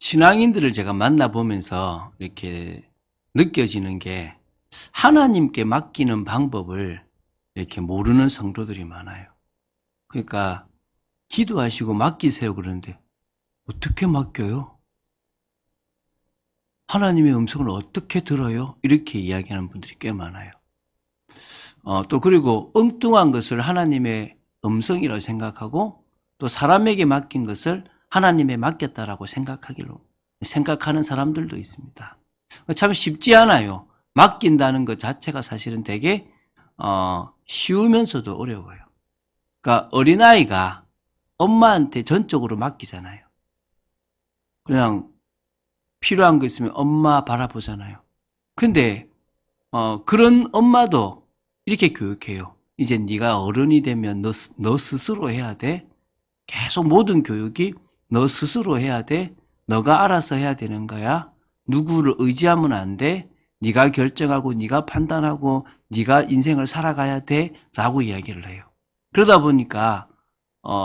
신앙인들을 제가 만나보면서 이렇게 느껴지는 게 하나님께 맡기는 방법을 이렇게 모르는 성도들이 많아요. 그러니까 기도하시고 맡기세요 그러는데 어떻게 맡겨요? 하나님의 음성을 어떻게 들어요? 이렇게 이야기하는 분들이 꽤 많아요. 또 그리고 엉뚱한 것을 하나님의 음성이라고 생각하고 또 사람에게 맡긴 것을 하나님에 맡겼다라고 생각하는 사람들도 있습니다. 참 쉽지 않아요. 맡긴다는 것 자체가 사실은 되게 쉬우면서도 어려워요. 그러니까 어린아이가 엄마한테 전적으로 맡기잖아요. 그냥 필요한 거 있으면 엄마 바라보잖아요. 근데 그런 엄마도 이렇게 교육해요. 이제 네가 어른이 되면 너 스스로 해야 돼. 계속 모든 교육이 너 스스로 해야 돼. 너가 알아서 해야 되는 거야. 누구를 의지하면 안 돼. 네가 결정하고 네가 판단하고 네가 인생을 살아가야 돼. 라고 이야기를 해요. 그러다 보니까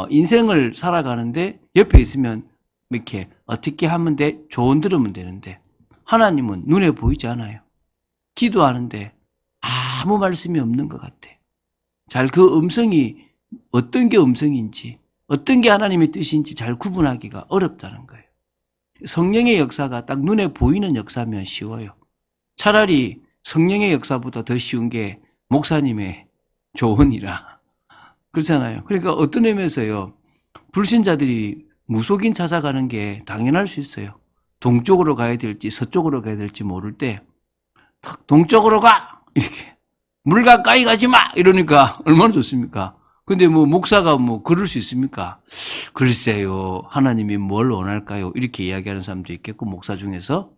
인생을 살아가는데 옆에 있으면 이렇게 어떻게 하면 돼? 조언 들으면 되는데 하나님은 눈에 보이지 않아요. 기도하는데 아무 말씀이 없는 것 같아. 잘 그 음성이 어떤 게 음성인지 어떤 게 하나님의 뜻인지 잘 구분하기가 어렵다는 거예요. 성령의 역사가 딱 눈에 보이는 역사면 쉬워요. 차라리 성령의 역사보다 더 쉬운 게 목사님의 조언이라. 그렇잖아요. 그러니까 어떤 의미에서요. 불신자들이 무속인 찾아가는 게 당연할 수 있어요. 동쪽으로 가야 될지 서쪽으로 가야 될지 모를 때 동쪽으로 가! 이렇게 물 가까이 가지 마! 이러니까 얼마나 좋습니까? 근데 목사가 그럴 수 있습니까? 글쎄요, 하나님이 뭘 원할까요? 이렇게 이야기하는 사람도 있겠고, 목사 중에서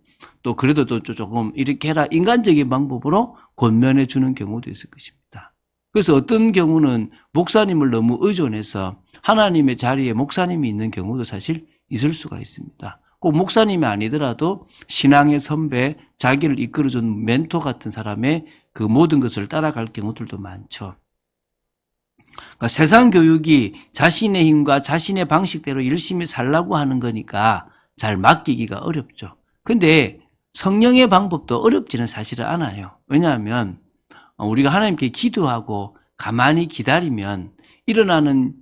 또 그래도 또 조금 이렇게 해라. 인간적인 방법으로 권면해 주는 경우도 있을 것입니다. 그래서 어떤 경우는 목사님을 너무 의존해서 하나님의 자리에 목사님이 있는 경우도 사실 있을 수가 있습니다. 꼭 목사님이 아니더라도 신앙의 선배, 자기를 이끌어준 멘토 같은 사람의 그 모든 것을 따라갈 경우들도 많죠. 그러니까 세상 교육이 자신의 힘과 자신의 방식대로 열심히 살라고 하는 거니까 잘 맡기기가 어렵죠. 근데 성령의 방법도 어렵지는 사실은 않아요. 왜냐하면 우리가 하나님께 기도하고 가만히 기다리면 일어나는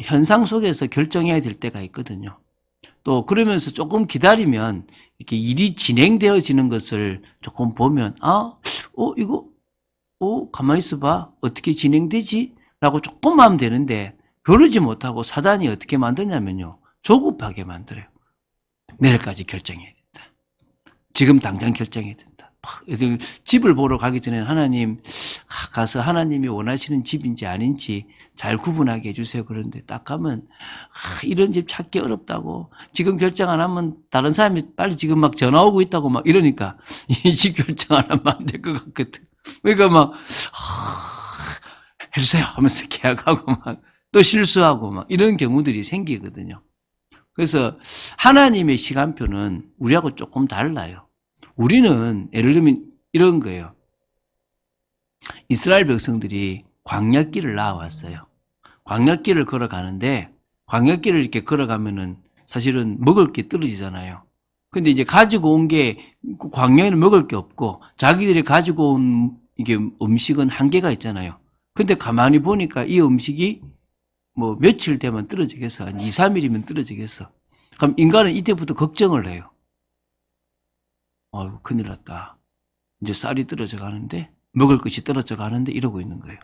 현상 속에서 결정해야 될 때가 있거든요. 또 그러면서 조금 기다리면 이렇게 일이 진행되어지는 것을 조금 보면 이거 가만히 있어봐. 어떻게 진행되지? 라고 조금 하면 되는데 그러지 못하고 사단이 어떻게 만드냐면요. 조급하게 만들어요. 내일까지 결정해야 된다. 지금 당장 결정해야 된다. 집을 보러 가기 전에 하나님 가서 하나님이 원하시는 집인지 아닌지 잘 구분하게 해주세요. 그런데 딱 가면 이런 집 찾기 어렵다고 지금 결정 안 하면 다른 사람이 빨리 지금 막 전화 오고 있다고 막 이러니까 이 집 결정 안 하면 안 될 것 같거든. 그러니까 막 해주세요 하면서 계약하고 막 또 실수하고 막 이런 경우들이 생기거든요. 그래서 하나님의 시간표는 우리하고 조금 달라요. 우리는 예를 들면 이런 거예요. 이스라엘 백성들이 광야길을 나와왔어요. 광야길을 걸어가는데 광야길을 이렇게 걸어가면은 사실은 먹을 게 떨어지잖아요. 근데 이제 가지고 온 게 광야에는 먹을 게 없고 자기들이 가지고 온 이게 음식은 한계가 있잖아요. 근데 가만히 보니까 이 음식이 며칠 되면 떨어지겠어. 한 2, 3일이면 떨어지겠어. 그럼 인간은 이때부터 걱정을 해요. 큰일 났다. 이제 쌀이 떨어져 가는데, 먹을 것이 떨어져 가는데 이러고 있는 거예요.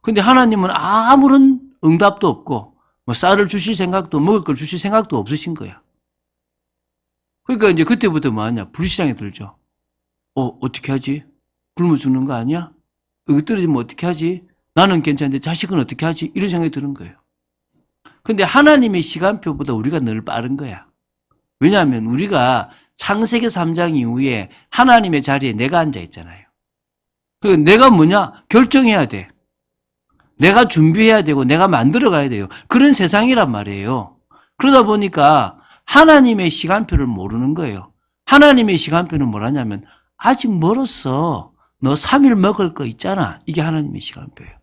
근데 하나님은 아무런 응답도 없고, 쌀을 주실 생각도, 먹을 걸 주실 생각도 없으신 거야. 그러니까 이제 그때부터 뭐하냐? 불신앙이 들죠. 어떻게 하지? 굶어 죽는 거 아니야? 여기 떨어지면 어떻게 하지? 나는 괜찮은데 자식은 어떻게 하지? 이런 생각이 드는 거예요. 근데 하나님의 시간표보다 우리가 늘 빠른 거야. 왜냐하면 우리가 창세기 3장 이후에 하나님의 자리에 내가 앉아 있잖아요. 그러니까 내가 뭐냐? 결정해야 돼. 내가 준비해야 되고 내가 만들어 가야 돼요. 그런 세상이란 말이에요. 그러다 보니까 하나님의 시간표를 모르는 거예요. 하나님의 시간표는 뭐라냐면 아직 멀었어. 너 3일 먹을 거 있잖아. 이게 하나님의 시간표예요.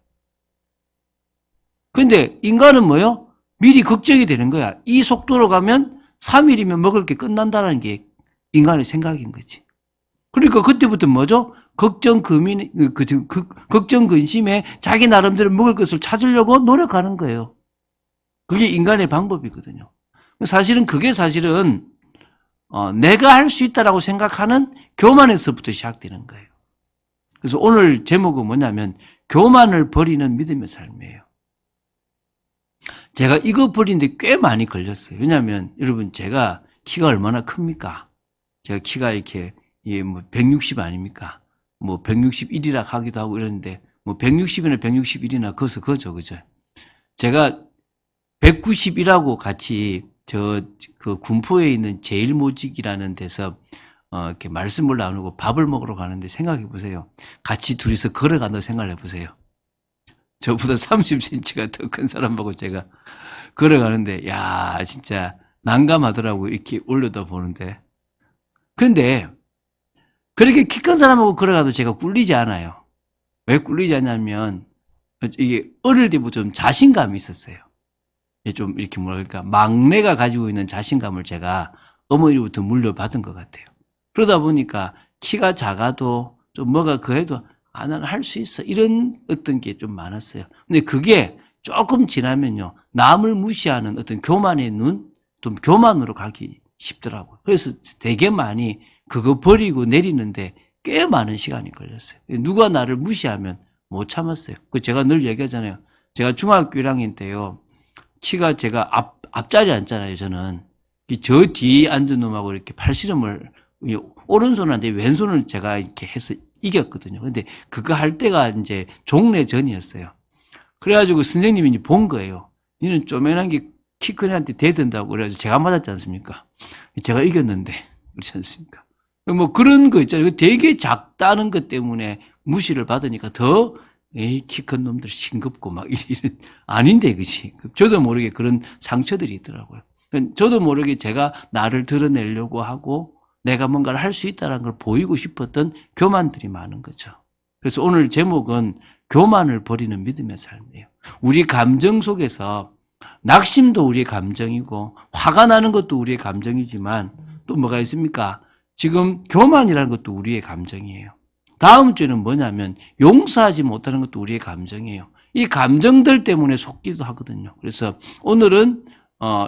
근데 인간은 뭐요? 미리 걱정이 되는 거야. 이 속도로 가면 3일이면 먹을 게 끝난다는 게 인간의 생각인 거지. 그러니까 그때부터 뭐죠? 걱정 근심에 자기 나름대로 먹을 것을 찾으려고 노력하는 거예요. 그게 인간의 방법이거든요. 사실은 내가 할 수 있다라고 생각하는 교만에서부터 시작되는 거예요. 그래서 오늘 제목은 뭐냐면 교만을 버리는 믿음의 삶이에요. 제가 이거 버리는데 꽤 많이 걸렸어요. 왜냐하면 여러분 제가 키가 얼마나 큽니까? 제가 키가 이렇게 160 아닙니까? 161이라 하기도 하고 이러는데 160이나 161이나 그죠? 제가 190이라고 같이 그 군포에 있는 제일모직이라는 데서 이렇게 말씀을 나누고 밥을 먹으러 가는데 생각해 보세요. 같이 둘이서 걸어간다고 생각해 보세요. 저보다 30cm가 더 큰 사람하고 제가 걸어가는데 야 진짜 난감하더라고 이렇게 올려다 보는데. 그런데 그렇게 키 큰 사람하고 걸어가도 제가 꿀리지 않아요. 왜 꿀리지 않냐면 이게 어릴 때부터 좀 자신감이 있었어요. 좀 이렇게 뭐랄까 막내가 가지고 있는 자신감을 제가 어머니로부터 물려받은 것 같아요. 그러다 보니까 키가 작아도 좀 뭐가 해도 나는 할 수 있어 이런 어떤 게 좀 많았어요. 근데 그게 조금 지나면요 남을 무시하는 어떤 교만의 눈, 좀 교만으로 가기 쉽더라고요. 그래서 되게 많이 그거 버리고 내리는데 꽤 많은 시간이 걸렸어요. 누가 나를 무시하면 못 참았어요. 제가 늘 얘기하잖아요. 제가 중학교 1학년 때요. 키가 제가 앞자리에 앉잖아요, 저는. 저 뒤에 앉은 놈하고 이렇게 팔씨름을, 오른손은 안 돼, 왼손을 제가 이렇게 해서 이겼거든요. 근데 그거 할 때가 이제 종례 전이었어요. 그래가지고 선생님이 이제 본 거예요. 니는 쪼매난 게 키 큰 애한테 대든다고. 그래가지고 제가 맞았지 않습니까? 제가 이겼는데. 그렇지 않습니까? 그런 거 있잖아요. 되게 작다는 것 때문에 무시를 받으니까 더 키 큰 놈들 싱겁고 막 이런 아닌데 그치? 저도 모르게 그런 상처들이 있더라고요. 저도 모르게 제가 나를 드러내려고 하고 내가 뭔가를 할 수 있다는 걸 보이고 싶었던 교만들이 많은 거죠. 그래서 오늘 제목은 교만을 버리는 믿음의 삶이에요. 우리 감정 속에서 낙심도 우리의 감정이고 화가 나는 것도 우리의 감정이지만 또 뭐가 있습니까? 지금 교만이라는 것도 우리의 감정이에요. 다음 주에는 뭐냐면 용서하지 못하는 것도 우리의 감정이에요. 이 감정들 때문에 속기도 하거든요. 그래서 오늘은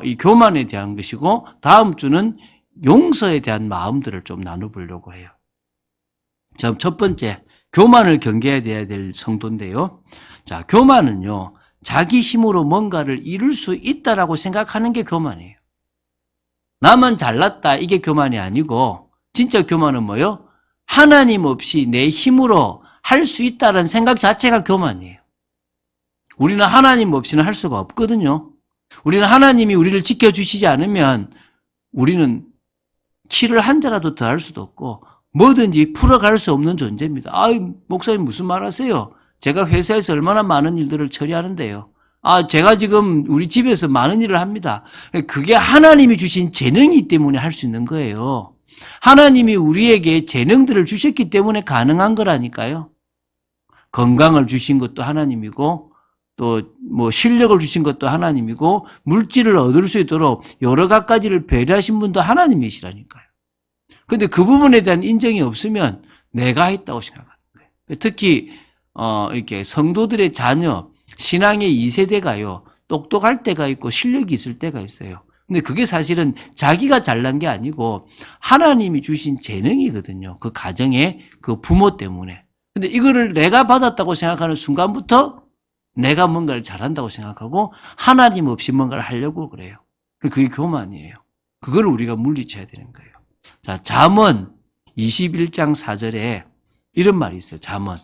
이 교만에 대한 것이고 다음 주는 용서에 대한 마음들을 좀 나눠보려고 해요. 자, 첫 번째 교만을 경계해야 될 성도인데요. 자, 교만은요. 자기 힘으로 뭔가를 이룰 수 있다라고 생각하는 게 교만이에요. 나만 잘났다 이게 교만이 아니고 진짜 교만은 뭐예요? 하나님 없이 내 힘으로 할 수 있다는 생각 자체가 교만이에요. 우리는 하나님 없이는 할 수가 없거든요. 우리는 하나님이 우리를 지켜주시지 않으면 우리는 키를 한 자라도 더 할 수도 없고 뭐든지 풀어갈 수 없는 존재입니다. 목사님 무슨 말 하세요? 제가 회사에서 얼마나 많은 일들을 처리하는데요. 제가 지금 우리 집에서 많은 일을 합니다. 그게 하나님이 주신 재능이기 때문에 할 수 있는 거예요. 하나님이 우리에게 재능들을 주셨기 때문에 가능한 거라니까요. 건강을 주신 것도 하나님이고 또 뭐 실력을 주신 것도 하나님이고 물질을 얻을 수 있도록 여러 가지를 배려하신 분도 하나님이시라니까요. 근데 그 부분에 대한 인정이 없으면 내가 했다고 생각하는 거예요. 특히 이렇게 성도들의 자녀 신앙의 2세대가요. 똑똑할 때가 있고 실력이 있을 때가 있어요. 근데 그게 사실은 자기가 잘난 게 아니고 하나님이 주신 재능이거든요. 그 가정의 그 부모 때문에. 근데 이거를 내가 받았다고 생각하는 순간부터 내가 뭔가를 잘한다고 생각하고 하나님 없이 뭔가를 하려고 그래요. 그게 교만이에요. 그걸 우리가 물리쳐야 되는 거예요. 자, 잠언 21장 4절에 이런 말이 있어요. 잠언.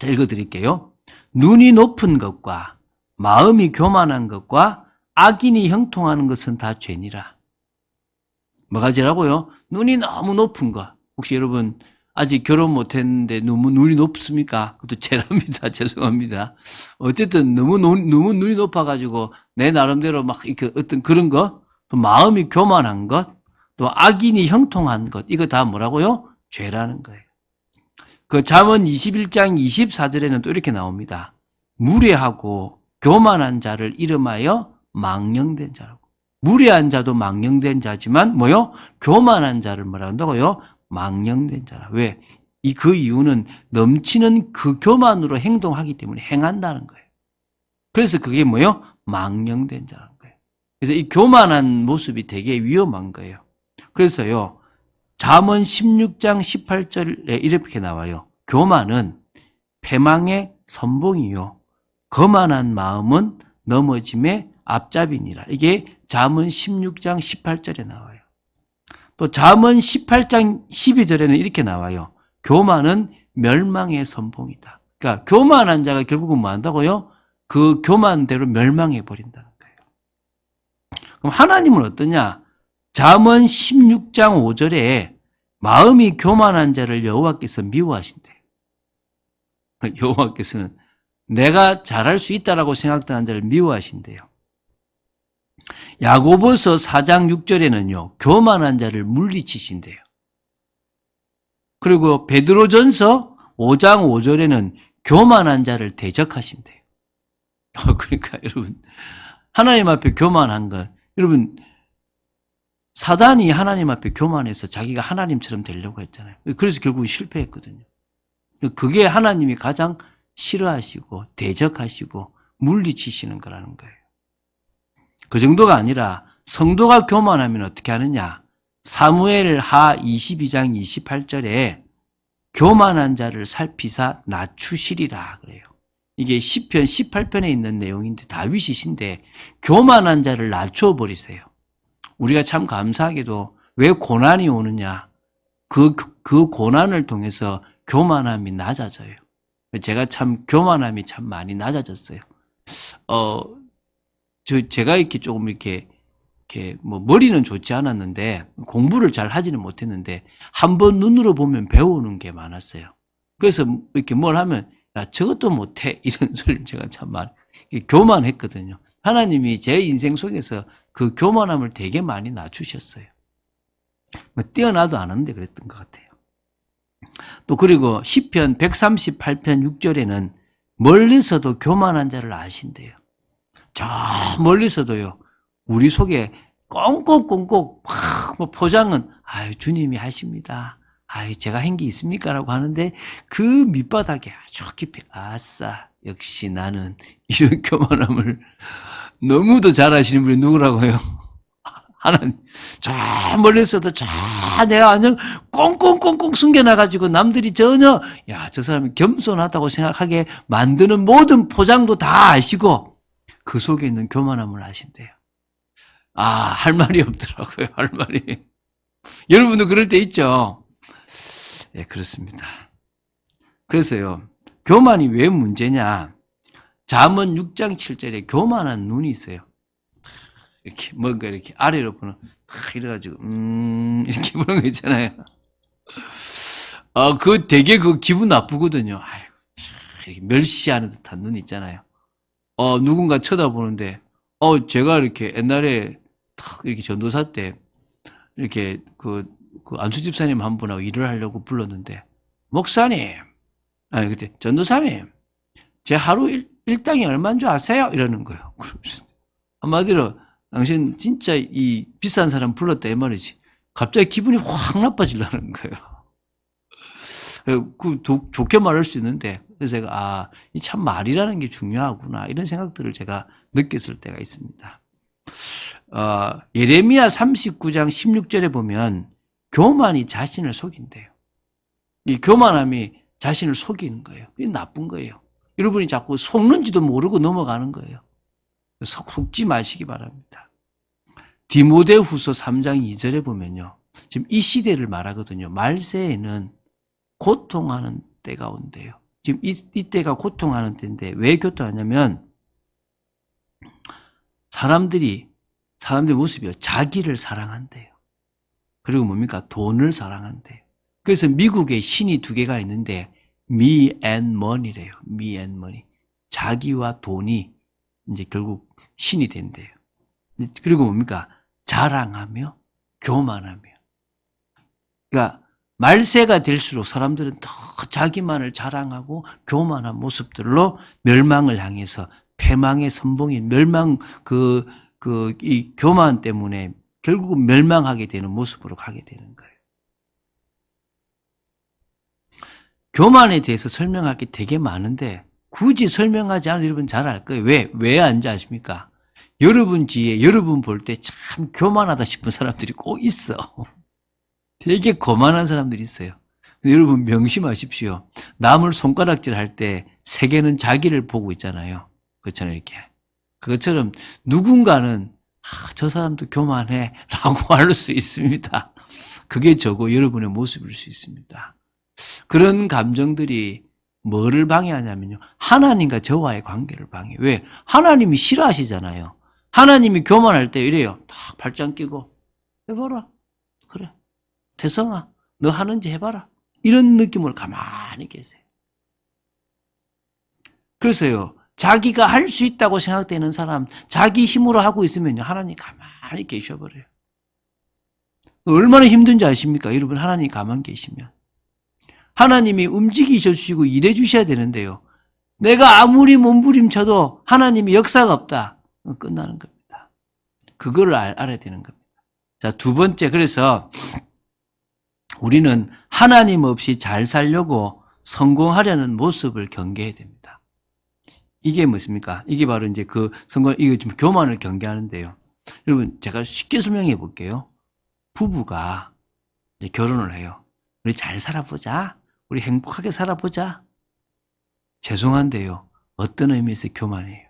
자, 읽어드릴게요. 눈이 높은 것과 마음이 교만한 것과 악인이 형통하는 것은 다 죄니라. 뭐가 죄라고요? 눈이 너무 높은 것. 혹시 여러분 아직 결혼 못했는데 너무 눈이 높습니까? 그것도 죄랍니다. 죄송합니다. 어쨌든 너무 눈이 높아가지고 내 나름대로 막 이렇게 어떤 그런 것, 또 마음이 교만한 것, 또 악인이 형통한 것, 이거 다 뭐라고요? 죄라는 거예요. 그 잠언 21장 24절에는 또 이렇게 나옵니다. 무례하고 교만한 자를 이름하여 망령된 자라고. 무례한 자도 망령된 자지만 뭐요? 교만한 자를 뭐라 한다고요? 망령된 자라. 왜? 그 이유는 넘치는 그 교만으로 행동하기 때문에 행한다는 거예요. 그래서 그게 뭐요? 망령된 자라는 거예요. 그래서 이 교만한 모습이 되게 위험한 거예요. 그래서요, 잠언 16장 18절에 이렇게 나와요. 교만은 패망의 선봉이요, 거만한 마음은 넘어짐의 앞잡이니라. 이게 잠언 16장 18절에 나와요. 또 잠언 18장 12절에는 이렇게 나와요. 교만은 멸망의 선봉이다. 그러니까 교만한 자가 결국은 뭐 한다고요? 그 교만대로 멸망해 버린다는 거예요. 그럼 하나님은 어떠냐? 잠언 16장 5절에 마음이 교만한 자를 여호와께서 미워하신대요. 여호와께서는 내가 잘할 수 있다라고 생각하는 자를 미워하신대요. 야고보서 4장 6절에는요, 교만한 자를 물리치신대요. 그리고 베드로전서 5장 5절에는 교만한 자를 대적하신대요. 그러니까 여러분, 하나님 앞에 교만한 것, 여러분, 사단이 하나님 앞에 교만해서 자기가 하나님처럼 되려고 했잖아요. 그래서 결국 실패했거든요. 그게 하나님이 가장 싫어하시고 대적하시고 물리치시는 거라는 거예요. 그 정도가 아니라 성도가 교만하면 어떻게 하느냐? 사무엘 하 22장 28절에 교만한 자를 살피사 낮추시리라 그래요. 이게 시편 18편에 있는 내용인데 다윗이신데 교만한 자를 낮춰버리세요. 우리가 참 감사하게도 왜 고난이 오느냐? 그 고난을 통해서 교만함이 낮아져요. 제가 참 교만함이 참 많이 낮아졌어요. 제가 이렇게 조금 이렇게 뭐 머리는 좋지 않았는데 공부를 잘 하지는 못했는데 한번 눈으로 보면 배우는 게 많았어요. 그래서 이렇게 뭘 하면 야, 저것도 못해 이런 소리를 제가 참 많이 교만했거든요. 하나님이 제 인생 속에서 그 교만함을 되게 많이 낮추셨어요. 뭐 뛰어나도 않은데 그랬던 것 같아요. 또 그리고 시편 138편 6절에는 멀리서도 교만한 자를 아신대요. 저 멀리서도요, 우리 속에 꽁꽁꽁꽁 막 포장은 아유 주님이 하십니다. 아유 제가 한 게 있습니까? 라고 하는데 그 밑바닥에 아주 깊이 아싸 역시 나는 이런 교만함을 너무도 잘하시는 분이 누구라고요? 하나님. 저 멀리서도 저 내가 완전 꽁꽁꽁꽁 숨겨놔가지고 남들이 전혀 야 저 사람이 겸손하다고 생각하게 만드는 모든 포장도 다 아시고 그 속에 있는 교만함을 아신대요. 할 말이 없더라고요. 할 말이. 여러분도 그럴 때 있죠? 네, 그렇습니다. 그래서요, 교만이 왜 문제냐? 잠언 6장 7절에 교만한 눈이 있어요. 이렇게 뭔가 이렇게 아래로 보는 이래가지고 이렇게 보는 거 있잖아요. 그 되게 그 기분 나쁘거든요. 이렇게 멸시하는 듯한 눈 있잖아요. 누군가 쳐다보는데 제가 이렇게 옛날에 탁 이렇게 전도사 때 이렇게 그 안수 집사님 한 분하고 일을 하려고 불렀는데 목사님, 그때 전도사님, 제 하루 일당이 얼마인 줄 아세요? 이러는 거예요. 한마디로 당신 진짜 이 비싼 사람 불렀다 이 말이지. 갑자기 기분이 확 나빠지려는 거예요. 좋게 말할 수 있는데 그래서 제가 이 참 말이라는 게 중요하구나 이런 생각들을 제가 느꼈을 때가 있습니다. 예레미야 39장 16절에 보면 교만이 자신을 속인대요. 이 교만함이 자신을 속이는 거예요. 이게 나쁜 거예요. 여러분이 자꾸 속는지도 모르고 넘어가는 거예요. 속지 마시기 바랍니다. 디모데후서 3장 2절에 보면요. 지금 이 시대를 말하거든요. 말세에는 고통하는 때가 온대요. 지금 이때가 고통하는 때인데 왜 고통하냐면 사람들의 모습이요. 자기를 사랑한대요. 그리고 뭡니까? 돈을 사랑한대요. 그래서 미국에 신이 두 개가 있는데 me and money래요. me and money. 자기와 돈이 이제 결국 신이 된대요. 그리고 뭡니까? 자랑하며 교만하며. 그러니까 말세가 될수록 사람들은 더 자기만을 자랑하고 교만한 모습들로 멸망을 향해서 패망의 선봉인 멸망 이 교만 때문에 결국은 멸망하게 되는 모습으로 가게 되는 거예요. 교만에 대해서 설명할 게 되게 많은데 굳이 설명하지 않아도 여러분 잘 알 거예요. 왜 안 아십니까? 여러분 뒤에 여러분 볼 때 참 교만하다 싶은 사람들이 꼭 있어. 되게 거만한 사람들이 있어요. 여러분 명심하십시오. 남을 손가락질 할 때 세계는 자기를 보고 있잖아요. 그렇잖아요, 이렇게. 그것처럼 누군가는 저 사람도 교만해 라고 할 수 있습니다. 그게 저고 여러분의 모습일 수 있습니다. 그런 감정들이 뭐를 방해하냐면요. 하나님과 저와의 관계를 방해해요. 왜? 하나님이 싫어하시잖아요. 하나님이 교만할 때 이래요. 딱 발장 끼고 해봐라. 그래. 태성아, 너 하는지 해봐라. 이런 느낌으로 가만히 계세요. 그래서요. 자기가 할 수 있다고 생각되는 사람, 자기 힘으로 하고 있으면요. 하나님 가만히 계셔버려요. 얼마나 힘든지 아십니까? 여러분 하나님 가만히 계시면. 하나님이 움직이셔 주시고 일해 주셔야 되는데요. 내가 아무리 몸부림쳐도 하나님이 역사가 없다. 끝나는 겁니다. 그거를 알아야 되는 겁니다. 자, 두 번째, 그래서 우리는 하나님 없이 잘 살려고 성공하려는 모습을 경계해야 됩니다. 이게 무엇입니까? 이게 바로 이제 이거 좀 교만을 경계하는데요. 여러분, 제가 쉽게 설명해 볼게요. 부부가 이제 결혼을 해요. 우리 잘 살아보자. 우리 행복하게 살아보자. 죄송한데요. 어떤 의미에서 교만이에요?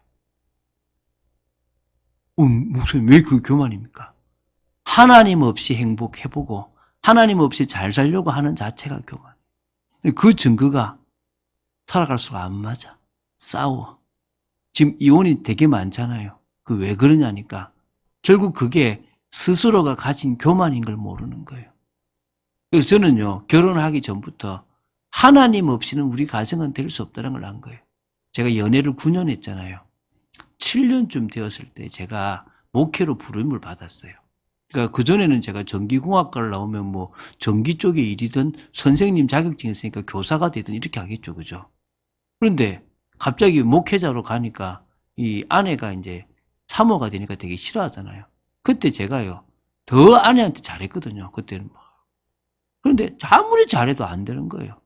목사님, 왜 그 교만입니까? 하나님 없이 행복해보고 하나님 없이 잘 살려고 하는 자체가 교만. 그 증거가 살아갈수록 안 맞아. 싸워. 지금 이혼이 되게 많잖아요. 그 왜 그러냐니까. 결국 그게 스스로가 가진 교만인 걸 모르는 거예요. 그래서 저는요, 결혼하기 전부터 하나님 없이는 우리 가정은 될 수 없다는 걸 안 거예요. 제가 연애를 9년 했잖아요. 7년쯤 되었을 때 제가 목회로 부름을 받았어요. 그러니까 그전에는 제가 전기공학과를 나오면 뭐 전기 쪽의 일이든 선생님 자격증이 있으니까 교사가 되든 이렇게 하겠죠. 그죠? 그런데 갑자기 목회자로 가니까 이 아내가 이제 사모가 되니까 되게 싫어하잖아요. 그때 제가요, 더 아내한테 잘했거든요. 그때는 막. 그런데 아무리 잘해도 안 되는 거예요.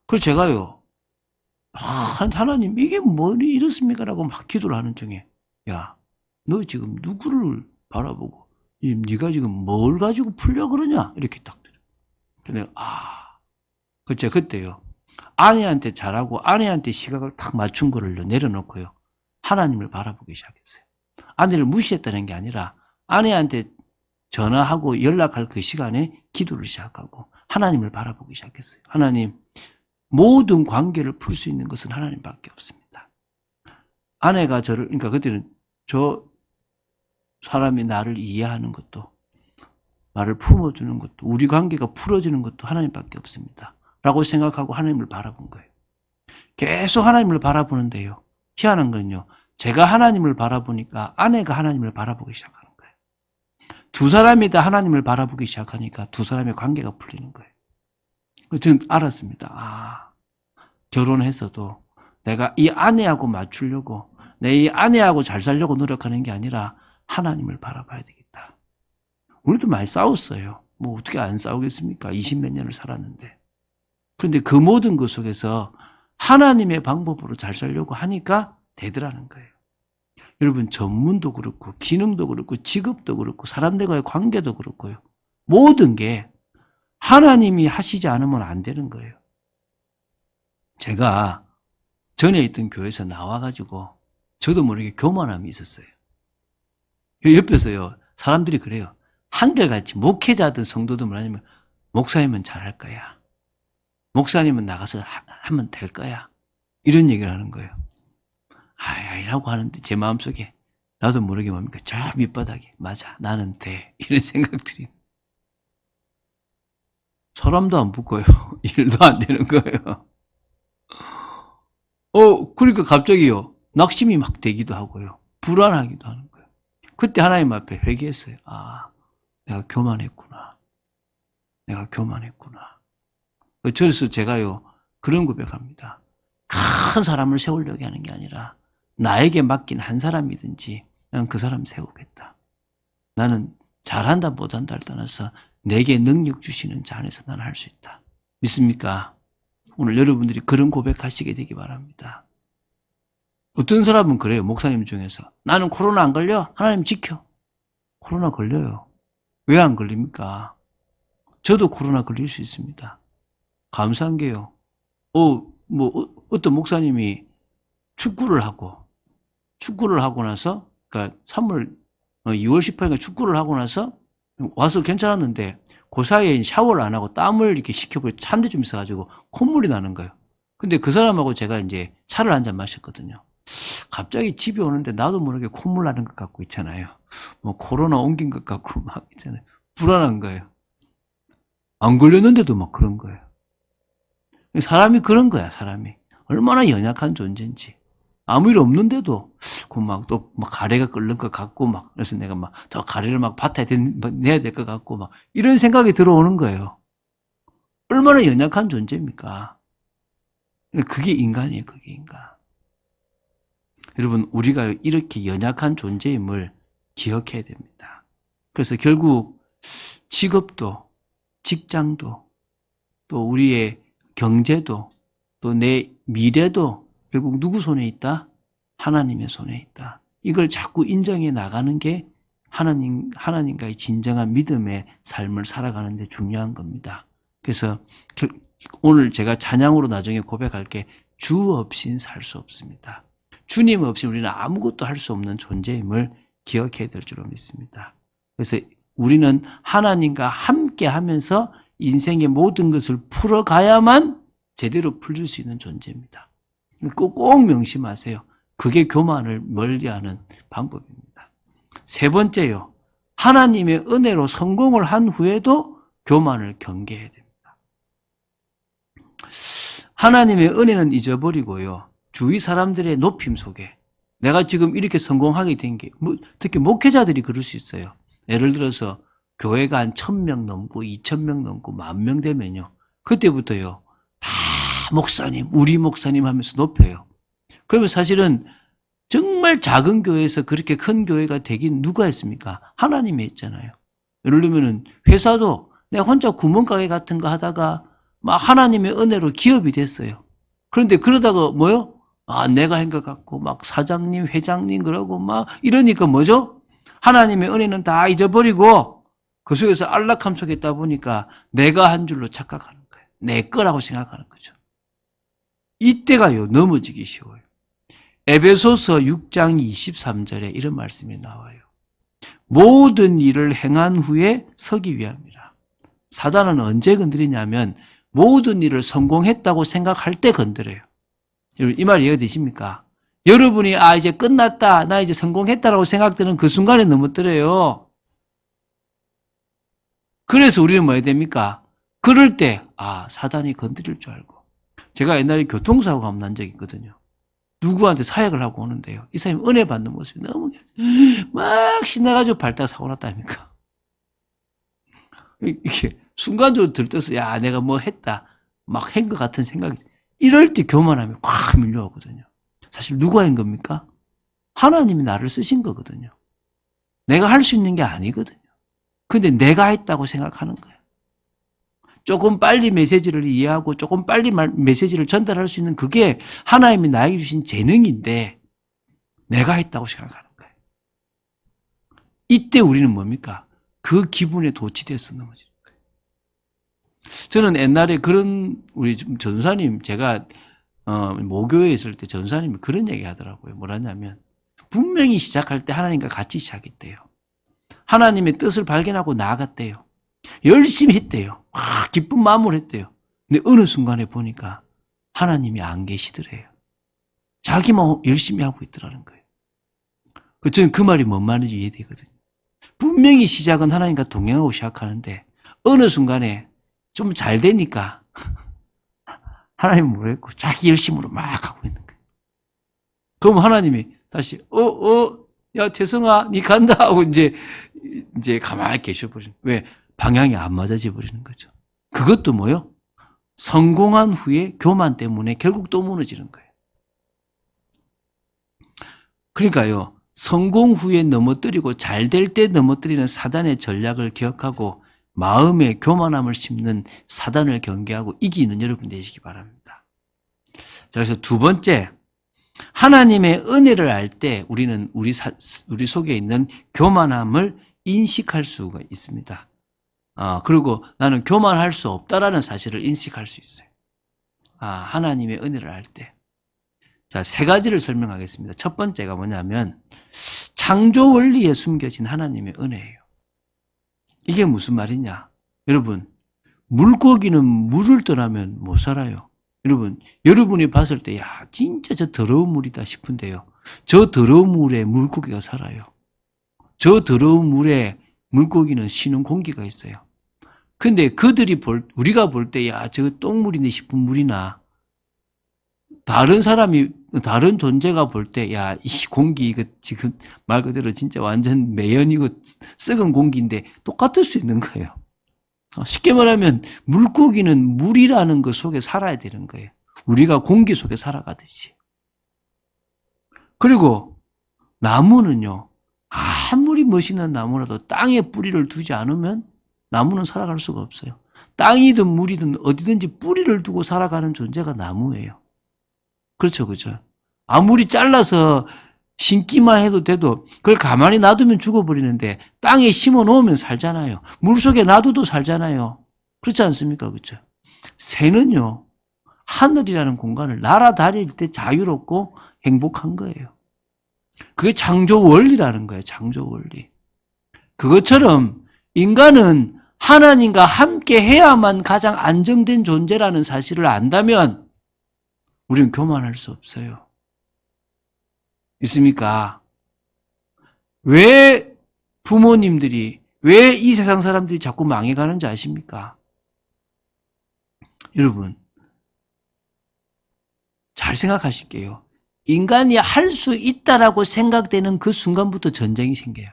그래서 제가요, 하나님, 이게 뭐 이렇습니까? 라고 막 기도를 하는 중에, 야, 너 지금 누구를 바라보고, 네가 지금 뭘 가지고 풀려 그러냐? 이렇게 딱 들어요. 근데, 그쵸, 그때요. 아내한테 잘하고, 아내한테 시각을 탁 맞춘 거를 내려놓고요. 하나님을 바라보기 시작했어요. 아내를 무시했다는 게 아니라, 아내한테 전화하고 연락할 그 시간에 기도를 시작하고, 하나님을 바라보기 시작했어요. 하나님, 모든 관계를 풀 수 있는 것은 하나님밖에 없습니다. 아내가 그러니까 그때는 저 사람이 나를 이해하는 것도, 나를 품어주는 것도, 우리 관계가 풀어지는 것도 하나님밖에 없습니다. 라고 생각하고 하나님을 바라본 거예요. 계속 하나님을 바라보는데요. 희한한 건요. 제가 하나님을 바라보니까 아내가 하나님을 바라보기 시작하는 거예요. 두 사람이 다 하나님을 바라보기 시작하니까 두 사람의 관계가 풀리는 거예요. 저는 알았습니다. 결혼해서도 내가 이 아내하고 맞추려고, 내 이 아내하고 잘 살려고 노력하는 게 아니라 하나님을 바라봐야 되겠다. 우리도 많이 싸웠어요. 뭐 어떻게 안 싸우겠습니까? 20몇 년을 살았는데. 그런데 그 모든 것 속에서 하나님의 방법으로 잘 살려고 하니까 되더라는 거예요. 여러분, 전문도 그렇고 기능도 그렇고 직업도 그렇고 사람들과의 관계도 그렇고요. 모든 게 하나님이 하시지 않으면 안 되는 거예요. 제가 전에 있던 교회에서 나와가지고 저도 모르게 교만함이 있었어요. 옆에서요, 사람들이 그래요. 한결같이 목회자든 성도든 아니면 목사님은 잘할 거야. 목사님은 나가서 하면 될 거야. 이런 얘기를 하는 거예요. 아이라고 하는데 제 마음속에 나도 모르게 뭡니까? 저 밑바닥에 맞아, 나는 돼. 이런 생각들이. 사람도 안 붙고요. 일도 안 되는 거예요. 그러니까 갑자기요, 낙심이 막 되기도 하고요. 불안하기도 하는 거예요. 그때 하나님 앞에 회개했어요. 내가 교만했구나. 내가 교만했구나. 그래서 제가요, 그런 고백합니다. 큰 사람을 세우려고 하는 게 아니라 나에게 맡긴 한 사람이든지 난 그 사람 세우겠다. 나는 잘한다 못한다를 떠나서 내게 능력 주시는 자 안에서 나는 할 수 있다. 믿습니까? 오늘 여러분들이 그런 고백하시게 되기 바랍니다. 어떤 사람은 그래요. 목사님 중에서. 나는 코로나 안 걸려? 하나님 지켜. 코로나 걸려요. 왜 안 걸립니까? 저도 코로나 걸릴 수 있습니다. 감사한 게요. 어떤 목사님이 축구를 하고 나서, 그러니까 2월 18일에 축구를 하고 나서 와서 괜찮았는데, 그 사이에 샤워를 안 하고 땀을 이렇게 식혀버려 찬 데 좀 있어가지고 콧물이 나는 거예요. 근데 그 사람하고 제가 이제 차를 한 잔 마셨거든요. 갑자기 집에 오는데 나도 모르게 콧물 나는 것 같고 있잖아요. 뭐 코로나 옮긴 것 같고 막 있잖아요. 불안한 거예요. 안 걸렸는데도 막 그런 거예요. 사람이 그런 거야, 사람이. 얼마나 연약한 존재인지. 아무 일 없는데도, 막 가래가 끓는 것 같고, 막, 그래서 내가 막, 저 가래를 막 밭에 내야 될 것 같고, 막, 이런 생각이 들어오는 거예요. 얼마나 연약한 존재입니까? 그게 인간이에요, 그게 인간. 여러분, 우리가 이렇게 연약한 존재임을 기억해야 됩니다. 그래서 결국, 직업도, 직장도, 또 우리의 경제도, 또 내 미래도 결국 누구 손에 있다? 하나님의 손에 있다. 이걸 자꾸 인정해 나가는 게 하나님과의 진정한 믿음의 삶을 살아가는 데 중요한 겁니다. 그래서 오늘 제가 찬양으로 나중에 고백할 게 주 없인 살 수 없습니다. 주님 없이 우리는 아무것도 할 수 없는 존재임을 기억해야 될 줄로 믿습니다. 그래서 우리는 하나님과 함께 하면서 인생의 모든 것을 풀어가야만 제대로 풀릴 수 있는 존재입니다. 꼭 명심하세요. 그게 교만을 멀리하는 방법입니다. 세 번째요. 하나님의 은혜로 성공을 한 후에도 교만을 경계해야 됩니다. 하나님의 은혜는 잊어버리고요. 주위 사람들의 높임 속에 내가 지금 이렇게 성공하게 된 게, 특히 목회자들이 그럴 수 있어요. 예를 들어서 교회가 한 1000명 넘고 2000명 넘고 10,000명 되면요. 그때부터요. 다 목사님, 우리 목사님 하면서 높여요. 그러면 사실은 정말 작은 교회에서 그렇게 큰 교회가 되긴 누가 했습니까? 하나님이 했잖아요. 예를 들면은 회사도 내가 혼자 구멍가게 같은 거 하다가 막 하나님의 은혜로 기업이 됐어요. 그런데 그러다가 뭐요? 내가 한 것 같고 막 사장님, 회장님 그러고 막 이러니까 뭐죠? 하나님의 은혜는 다 잊어버리고 그 속에서 안락함 속에 있다 보니까 내가 한 줄로 착각하는 거예요. 내 거라고 생각하는 거죠. 이때가요, 넘어지기 쉬워요. 에베소서 6장 23절에 이런 말씀이 나와요. 모든 일을 행한 후에 서기 위함이라. 사단은 언제 건드리냐면 모든 일을 성공했다고 생각할 때 건드려요. 이 말 이해가 되십니까? 여러분이 이제 끝났다, 나 이제 성공했다라고 생각되는 그 순간에 넘어뜨려요. 그래서 우리는 뭐 해야 됩니까? 그럴 때 사단이 건드릴 줄 알고. 제가 옛날에 교통사고가 난 적이 있거든요. 누구한테 사역을 하고 오는데요. 이 사람이 은혜 받는 모습이 너무 막 신나가지고 발딱 사고 났다니까. 이게 순간적으로 들떠서 내가 뭐 했다. 막 한 것 같은 생각이. 이럴 때 교만함이 확 밀려오거든요. 사실 누가 한 겁니까? 하나님이 나를 쓰신 거거든요. 내가 할 수 있는 게 아니거든요. 근데 내가 했다고 생각하는 거예요. 조금 빨리 메시지를 이해하고 조금 빨리 메시지를 전달할 수 있는 그게 하나님이 나에게 주신 재능인데 내가 했다고 생각하는 거예요. 이때 우리는 뭡니까? 그 기분에 도취돼서 넘어지는 거예요. 저는 옛날에 그런 우리 전사님, 제가 모교에 있을 때 전사님이 그런 얘기 하더라고요. 뭐라냐면 분명히 시작할 때 하나님과 같이 시작했대요. 하나님의 뜻을 발견하고 나아갔대요. 열심히 했대요. 기쁜 마음으로 했대요. 근데 어느 순간에 보니까 하나님이 안 계시더래요. 자기만 열심히 하고 있더라는 거예요. 저는 그 말이 뭔 말인지 이해되거든요. 분명히 시작은 하나님과 동행하고 시작하는데 어느 순간에 좀 잘 되니까 하나님은 뭐랬고 자기 열심으로 막 하고 있는 거예요. 그럼 하나님이 다시 야 태성아 니 간다 하고 이제 가만히 계셔버리는 거예요. 왜? 방향이 안 맞아져 버리는 거죠. 그것도 뭐요? 성공한 후에 교만 때문에 결국 또 무너지는 거예요. 그러니까요, 성공 후에 넘어뜨리고 잘 될 때 넘어뜨리는 사단의 전략을 기억하고 마음에 교만함을 심는 사단을 경계하고 이기는 여러분 되시기 바랍니다. 자, 그래서 두 번째, 하나님의 은혜를 알 때 우리는 우리 속에 있는 교만함을 인식할 수가 있습니다. 그리고 나는 교만할 수 없다라는 사실을 인식할 수 있어요. 하나님의 은혜를 알 때. 자, 세 가지를 설명하겠습니다. 첫 번째가 뭐냐면 창조 원리에 숨겨진 하나님의 은혜예요. 이게 무슨 말이냐? 여러분, 물고기는 물을 떠나면 못 살아요. 여러분, 여러분이 봤을 때, 야, 진짜 저 더러운 물이다 싶은데요. 저 더러운 물에 물고기가 살아요. 저 더러운 물에 물고기는 쉬는 공기가 있어요. 근데 우리가 볼 때, 야, 저 똥물이네 싶은 물이나, 다른 존재가 볼 때, 야, 이 공기, 이거 지금 말 그대로 진짜 완전 매연이고 썩은 공기인데 똑같을 수 있는 거예요. 쉽게 말하면 물고기는 물이라는 것 속에 살아야 되는 거예요. 우리가 공기 속에 살아가듯이. 그리고 나무는요, 아무리 멋있는 나무라도 땅에 뿌리를 두지 않으면 나무는 살아갈 수가 없어요. 땅이든 물이든 어디든지 뿌리를 두고 살아가는 존재가 나무예요. 그렇죠, 그죠? 아무리 잘라서 심기만 해도 돼도 그걸 가만히 놔두면 죽어버리는데 땅에 심어 놓으면 살잖아요. 물속에 놔둬도 살잖아요. 그렇지 않습니까? 그렇죠? 새는요, 하늘이라는 공간을 날아다닐 때 자유롭고 행복한 거예요. 그게 창조 원리라는 거예요. 창조 원리. 그것처럼 인간은 하나님과 함께 해야만 가장 안정된 존재라는 사실을 안다면 우리는 교만할 수 없어요. 있습니까? 왜 부모님들이, 왜 이 세상 사람들이 자꾸 망해가는지 아십니까? 여러분, 잘 생각하실게요. 인간이 할 수 있다라고 생각되는 그 순간부터 전쟁이 생겨요.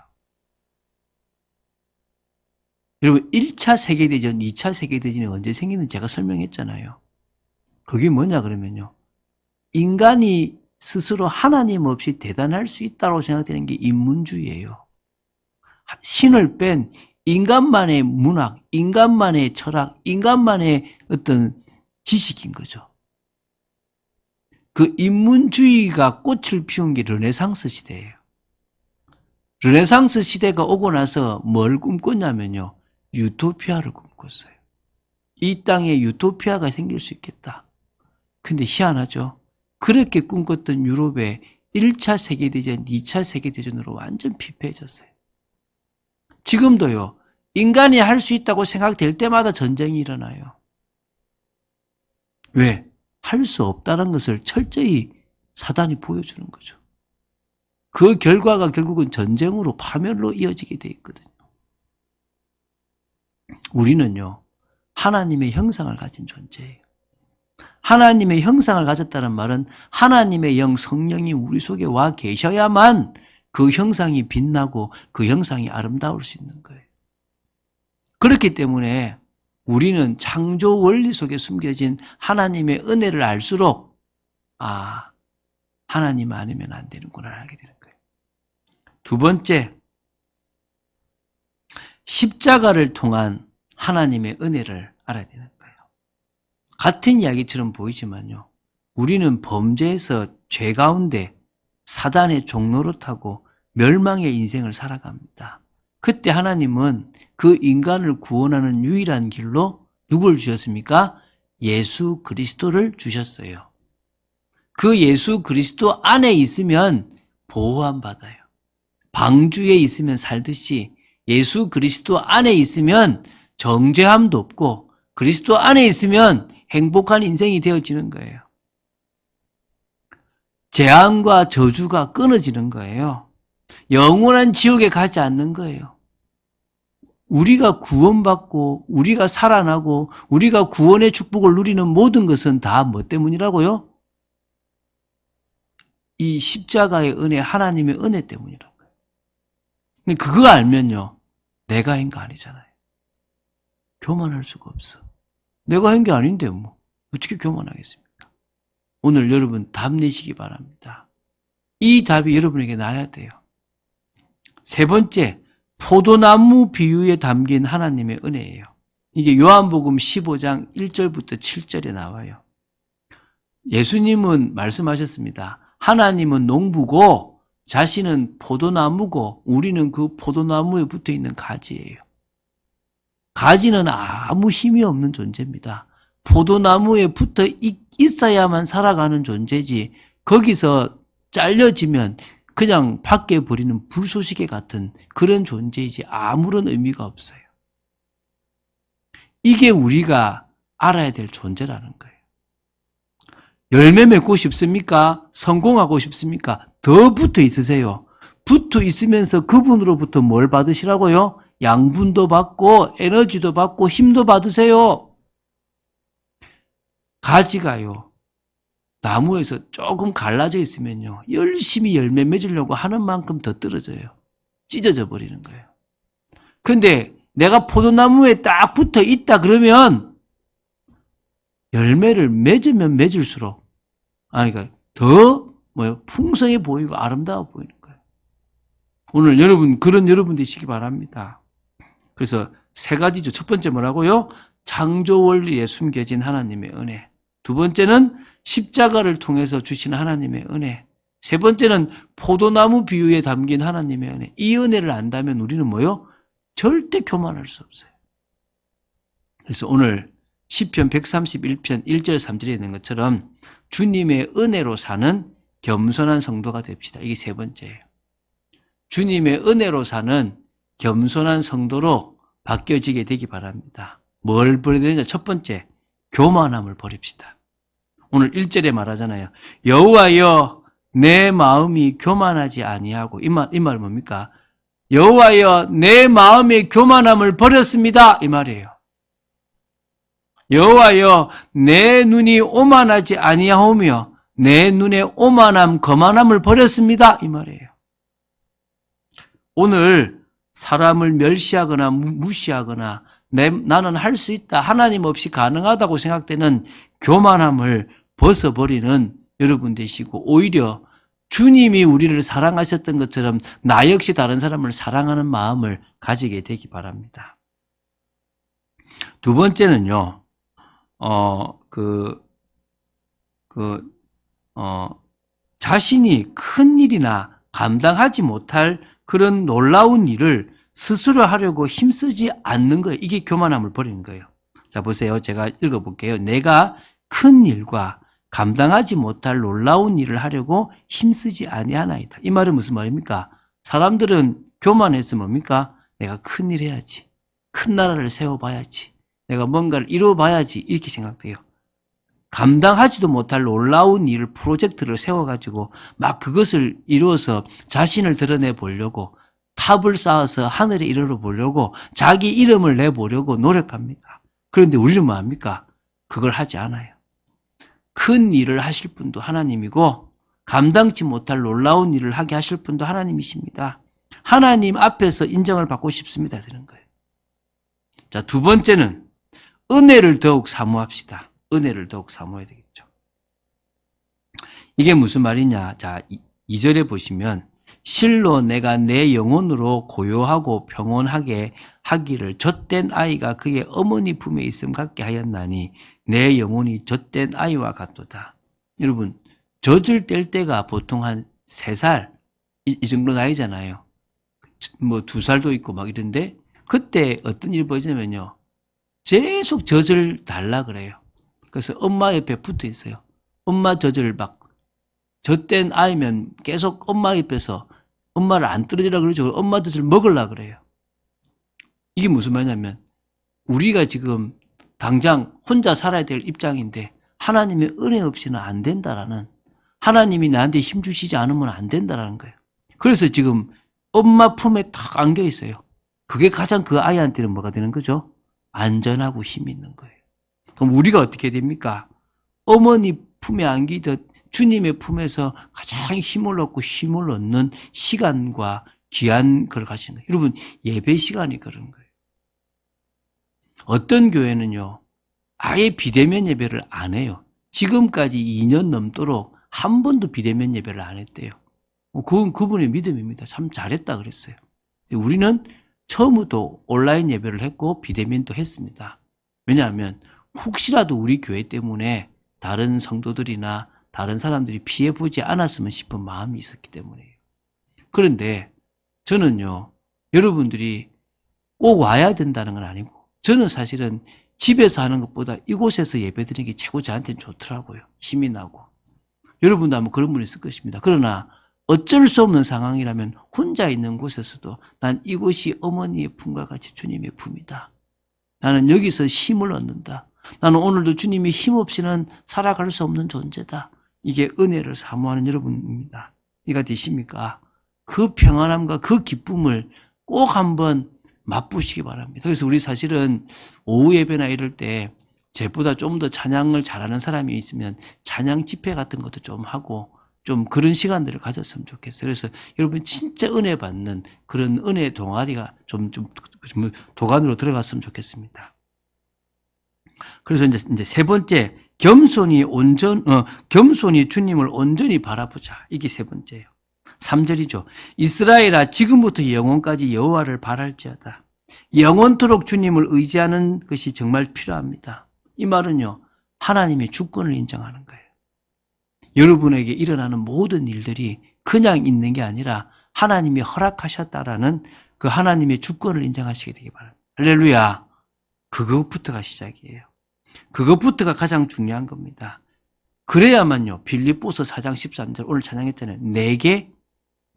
여러분, 1차 세계대전, 2차 세계대전이 언제 생기는지 제가 설명했잖아요. 그게 뭐냐 그러면요, 인간이 스스로 하나님 없이 대단할 수 있다고 생각되는 게 인문주의예요. 신을 뺀 인간만의 문학, 인간만의 철학, 인간만의 어떤 지식인 거죠. 그 인문주의가 꽃을 피운 게 르네상스 시대예요. 르네상스 시대가 오고 나서 뭘 꿈꿨냐면요, 유토피아를 꿈꿨어요. 이 땅에 유토피아가 생길 수 있겠다. 근데 희한하죠. 그렇게 꿈꿨던 유럽의 1차 세계대전, 2차 세계대전으로 완전 피폐해졌어요. 지금도요, 인간이 할 수 있다고 생각될 때마다 전쟁이 일어나요. 왜? 할 수 없다는 것을 철저히 사단이 보여주는 거죠. 그 결과가 결국은 전쟁으로 파멸로 이어지게 돼 있거든요. 우리는요, 하나님의 형상을 가진 존재예요. 하나님의 형상을 가졌다는 말은 하나님의 영 성령이 우리 속에 와 계셔야만 그 형상이 빛나고 그 형상이 아름다울 수 있는 거예요. 그렇기 때문에 우리는 창조 원리 속에 숨겨진 하나님의 은혜를 알수록 하나님 아니면 안 되는구나 알게 되는 거예요. 두 번째, 십자가를 통한 하나님의 은혜를 알아야 되는 거예요. 같은 이야기처럼 보이지만요, 우리는 범죄에서 죄 가운데 사단의 종로를 타고 멸망의 인생을 살아갑니다. 그때 하나님은 그 인간을 구원하는 유일한 길로 누굴 주셨습니까? 예수 그리스도를 주셨어요. 그 예수 그리스도 안에 있으면 보호함 받아요. 방주에 있으면 살듯이 예수 그리스도 안에 있으면 정죄함도 없고 그리스도 안에 있으면 행복한 인생이 되어지는 거예요. 재앙과 저주가 끊어지는 거예요. 영원한 지옥에 가지 않는 거예요. 우리가 구원받고 우리가 살아나고 우리가 구원의 축복을 누리는 모든 것은 다 뭐 때문이라고요? 이 십자가의 은혜, 하나님의 은혜 때문이라는 거예요. 근데 그거 알면요, 내가 한 거 아니잖아요. 교만할 수가 없어. 내가 한 게 아닌데 뭐 어떻게 교만하겠습니까? 오늘 여러분 답 내시기 바랍니다. 이 답이 여러분에게 나야 돼요. 세 번째, 포도나무 비유에 담긴 하나님의 은혜예요. 이게 요한복음 15장 1절부터 7절에 나와요. 예수님은 말씀하셨습니다. 하나님은 농부고 자신은 포도나무고 우리는 그 포도나무에 붙어있는 가지예요. 가지는 아무 힘이 없는 존재입니다. 포도나무에 붙어 있어야만 살아가는 존재지 거기서 잘려지면 그냥 밖에 버리는 불쏘시개 같은 그런 존재이지 아무런 의미가 없어요. 이게 우리가 알아야 될 존재라는 거예요. 열매 맺고 싶습니까? 성공하고 싶습니까? 더 붙어 있으세요. 붙어 있으면서 그분으로부터 뭘 받으시라고요? 양분도 받고 에너지도 받고 힘도 받으세요. 가지가요. 나무에서 조금 갈라져 있으면요. 열심히 열매 맺으려고 하는 만큼 더 떨어져요. 찢어져 버리는 거예요. 근데 내가 포도나무에 딱 붙어 있다 그러면 열매를 맺으면 맺을수록 그러니까 더 풍성해 보이고 아름다워 보이는 거예요. 오늘 여러분 그런 여러분 되시기 바랍니다. 그래서 세 가지죠. 첫 번째 뭐라고요? 창조 원리에 숨겨진 하나님의 은혜. 두 번째는 십자가를 통해서 주시는 하나님의 은혜. 세 번째는 포도나무 비유에 담긴 하나님의 은혜. 이 은혜를 안다면 우리는 뭐요? 절대 교만할 수 없어요. 그래서 오늘 시편 131편 1절 3절에 있는 것처럼 주님의 은혜로 사는 겸손한 성도가 됩시다. 이게 세 번째예요. 주님의 은혜로 사는 겸손한 성도로 바뀌어지게 되기 바랍니다. 뭘 버려야 되느냐? 첫 번째, 교만함을 버립시다. 오늘 1절에 말하잖아요. 여호와여 내 마음이 교만하지 아니하고 이 말 뭡니까? 여호와여 내 마음의 교만함을 버렸습니다. 이 말이에요. 여호와여 내 눈이 오만하지 아니하오며 내 눈의 오만함 거만함을 버렸습니다. 이 말이에요. 오늘 사람을 멸시하거나 무시하거나 나는 할 수 있다. 하나님 없이 가능하다고 생각되는 교만함을 벗어버리는 여러분 되시고 오히려 주님이 우리를 사랑하셨던 것처럼 나 역시 다른 사람을 사랑하는 마음을 가지게 되기 바랍니다. 두 번째는요, 자신이 큰 일이나 감당하지 못할 그런 놀라운 일을 스스로 하려고 힘쓰지 않는 거예요. 이게 교만함을 버리는 거예요. 자, 보세요. 제가 읽어볼게요. 내가 큰 일과 감당하지 못할 놀라운 일을 하려고 힘쓰지 아니하나이다. 이 말은 무슨 말입니까? 사람들은 교만해서 뭡니까? 내가 큰 일 해야지. 큰 나라를 세워봐야지. 내가 뭔가를 이루어봐야지. 이렇게 생각돼요. 감당하지도 못할 놀라운 일을 프로젝트를 세워가지고 막 그것을 이루어서 자신을 드러내 보려고 탑을 쌓아서 하늘에 이르러 보려고 자기 이름을 내보려고 노력합니다. 그런데 우리는 뭐 합니까? 그걸 하지 않아요. 큰 일을 하실 분도 하나님이고 감당치 못할 놀라운 일을 하게 하실 분도 하나님이십니다. 하나님 앞에서 인정을 받고 싶습니다. 되는 거예요. 자, 두 번째는 은혜를 더욱 사모합시다. 은혜를 더욱 사모해야 되겠죠. 이게 무슨 말이냐? 자, 2절에 보시면 실로 내가 내 영혼으로 고요하고 평온하게 하기를 젖된 아이가 그의 어머니 품에 있음 같게 하였나니 내 영혼이 젖된 아이와 같도다. 여러분, 젖을 뗄 때가 보통 한 3살 이 정도 나이잖아요. 뭐 2살도 있고 막 이런데 그때 어떤 일이 벌어지냐면요. 계속 젖을 달라 그래요. 그래서 엄마 옆에 붙어 있어요. 엄마 젖을 막 젖된 아이면 계속 엄마 옆에서 엄마를 안 떨어지라 그러죠. 엄마 젖을 먹으려고 그래요. 이게 무슨 말이냐면 우리가 지금 당장 혼자 살아야 될 입장인데 하나님의 은혜 없이는 안 된다라는, 하나님이 나한테 힘 주시지 않으면 안 된다라는 거예요. 그래서 지금 엄마 품에 탁 안겨 있어요. 그게 가장 그 아이한테는 뭐가 되는 거죠? 안전하고 힘 있는 거예요. 그럼 우리가 어떻게 됩니까? 어머니 품에 안기듯 주님의 품에서 가장 힘을 얻고 힘을 얻는 시간과 귀한 걸 가지는 거예요. 여러분, 예배 시간이 그런 거예요. 어떤 교회는요, 아예 비대면 예배를 안 해요. 지금까지 2년 넘도록 한 번도 비대면 예배를 안 했대요. 그건 그분의 믿음입니다. 참 잘했다 그랬어요. 우리는 처음부터 온라인 예배를 했고 비대면도 했습니다. 왜냐하면 혹시라도 우리 교회 때문에 다른 성도들이나 다른 사람들이 피해보지 않았으면 싶은 마음이 있었기 때문이에요. 그런데 저는요, 여러분들이 꼭 와야 된다는 건 아니고, 저는 사실은 집에서 하는 것보다 이곳에서 예배드리는 게 최고 저한테는 좋더라고요. 힘이 나고. 여러분도 아마 그런 분이 있을 것입니다. 그러나 어쩔 수 없는 상황이라면 혼자 있는 곳에서도 난 이곳이 어머니의 품과 같이 주님의 품이다. 나는 여기서 힘을 얻는다. 나는 오늘도 주님의 힘 없이는 살아갈 수 없는 존재다. 이게 은혜를 사모하는 여러분입니다. 이해가 되십니까? 그 평안함과 그 기쁨을 꼭 한번 맛보시기 바랍니다. 그래서 우리 사실은 오후 예배나 이럴 때 저보다 좀 더 찬양을 잘하는 사람이 있으면 찬양 집회 같은 것도 좀 하고 좀 그런 시간들을 가졌으면 좋겠어요. 그래서 여러분 진짜 은혜 받는 그런 은혜 동아리가 좀 도관으로 들어갔으면 좋겠습니다. 그래서 이제 세 번째, 겸손히 주님을 온전히 바라보자. 이게 세 번째예요. 3절이죠. 이스라엘아, 지금부터 영원까지 여호와를 바랄지어다. 영원토록 주님을 의지하는 것이 정말 필요합니다. 이 말은요, 하나님의 주권을 인정하는 거예요. 여러분에게 일어나는 모든 일들이 그냥 있는 게 아니라 하나님이 허락하셨다라는 그 하나님의 주권을 인정하시게 되기 바랍니다. 할렐루야. 그것부터가 시작이에요. 그것부터가 가장 중요한 겁니다. 그래야만요, 빌립보서 4장 13절 오늘 찬양했잖아요. 내게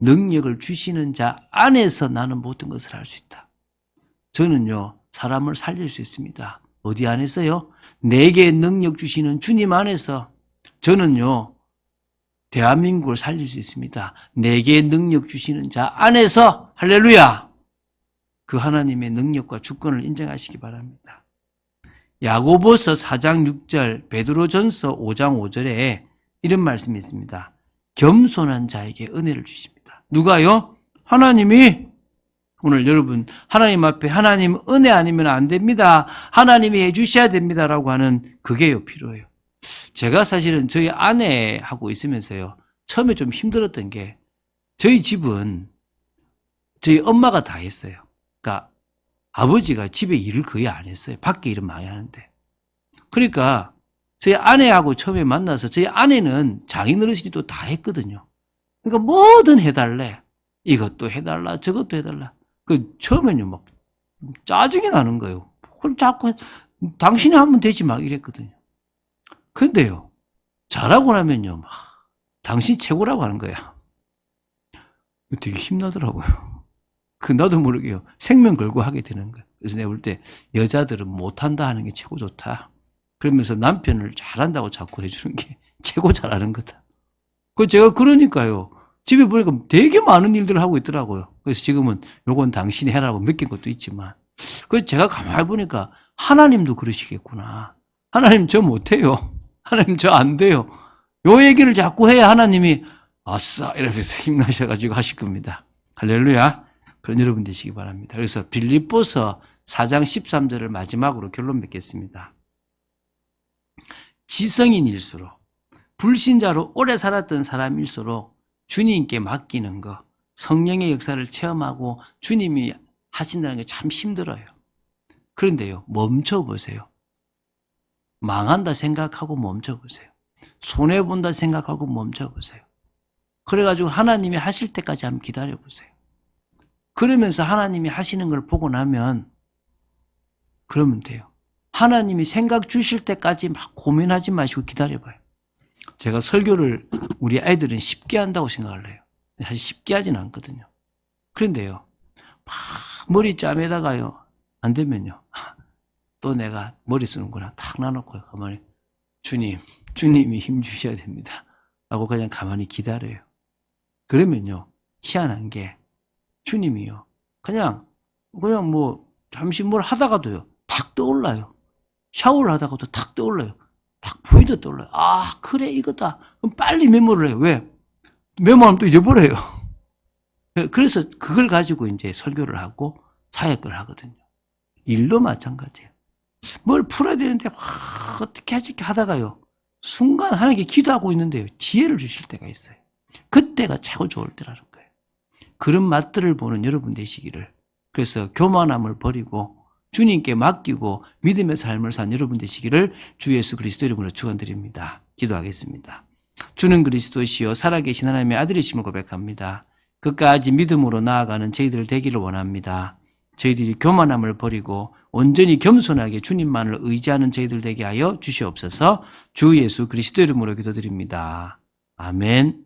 능력을 주시는 자 안에서 나는 모든 것을 할 수 있다. 저는요, 사람을 살릴 수 있습니다. 어디 안에서요? 내게 능력 주시는 주님 안에서 저는요, 대한민국을 살릴 수 있습니다. 내게 능력 주시는 자 안에서, 할렐루야! 그 하나님의 능력과 주권을 인정하시기 바랍니다. 야고보서 4장 6절, 베드로전서 5장 5절에 이런 말씀이 있습니다. 겸손한 자에게 은혜를 주십니다. 누가요? 하나님이. 오늘 여러분 하나님 앞에 하나님 은혜 아니면 안 됩니다. 하나님이 해주셔야 됩니다라고 하는 그게요 필요해요. 제가 사실은 저희 아내하고 있으면서요, 처음에 좀 힘들었던 게 저희 집은 저희 엄마가 다 했어요. 그러니까 아버지가 집에 일을 거의 안 했어요. 밖에 일은 많이 하는데. 그러니까 저희 아내하고 처음에 만나서 저희 아내는 장인어르신이 또 다 했거든요. 그러니까 뭐든 해달래. 이것도 해달라, 저것도 해달라. 처음에는요, 막 짜증이 나는 거예요. 그걸 자꾸 당신이 하면 되지 막 이랬거든요. 근데요, 잘하고 나면요, 막 당신 최고라고 하는 거야. 되게 힘나더라고요. 나도 모르게요, 생명 걸고 하게 되는 거예요. 그래서 내가 볼 때 여자들은 못한다 하는 게 최고 좋다. 그러면서 남편을 잘한다고 자꾸 해주는 게 최고 잘하는 거다. 제가 그러니까요, 집에 보니까 되게 많은 일들을 하고 있더라고요. 그래서 지금은 요건 당신이 해라고 맡긴 것도 있지만, 제가 가만히 보니까 하나님도 그러시겠구나. 하나님 저 못해요. 하나님 저 안 돼요. 요 얘기를 자꾸 해야 하나님이 아싸 이러면서 힘나셔가지고 하실 겁니다. 할렐루야. 그런 여러분 되시기 바랍니다. 그래서 빌립보서 4장 13절을 마지막으로 결론 맺겠습니다. 지성인일수록, 불신자로 오래 살았던 사람일수록 주님께 맡기는 거, 성령의 역사를 체험하고 주님이 하신다는 게 참 힘들어요. 그런데요, 멈춰보세요. 망한다 생각하고 멈춰보세요. 손해본다 생각하고 멈춰보세요. 그래가지고 하나님이 하실 때까지 한번 기다려보세요. 그러면서 하나님이 하시는 걸 보고 나면 그러면 돼요. 하나님이 생각 주실 때까지 막 고민하지 마시고 기다려봐요. 제가 설교를 우리 아이들은 쉽게 한다고 생각을 해요. 사실 쉽게 하진 않거든요. 그런데요, 막 머리 짜매다가요, 안 되면요, 또 내가 머리 쓰는구나 탁 놔놓고 가만히 주님이 힘 주셔야 됩니다 라고 그냥 가만히 기다려요. 그러면요, 희한한 게 주님이요, 그냥 뭐 잠시 뭘 하다가도요 탁 떠올라요. 샤워를 하다가도 탁 떠올라요. 딱 보이도 떠올라요. 아, 그래, 이거다. 그럼 빨리 메모를 해요. 왜? 메모하면 또 잊어버려요. 그래서 그걸 가지고 이제 설교를 하고 사역을 하거든요. 일도 마찬가지예요. 뭘 풀어야 되는데 어떻게 하지 하다가요, 순간 하나님께 기도하고 있는데요, 지혜를 주실 때가 있어요. 그때가 최고 좋을 때라는 거예요. 그런 맛들을 보는 여러분 되시기를. 그래서 교만함을 버리고 주님께 맡기고 믿음의 삶을 산 여러분 되시기를 주 예수 그리스도 이름으로 축원드립니다. 기도하겠습니다. 주는 그리스도시요 살아계신 하나님의 아들이심을 고백합니다. 끝까지 믿음으로 나아가는 저희들 되기를 원합니다. 저희들이 교만함을 버리고 온전히 겸손하게 주님만을 의지하는 저희들 되게 하여 주시옵소서. 주 예수 그리스도 이름으로 기도드립니다. 아멘.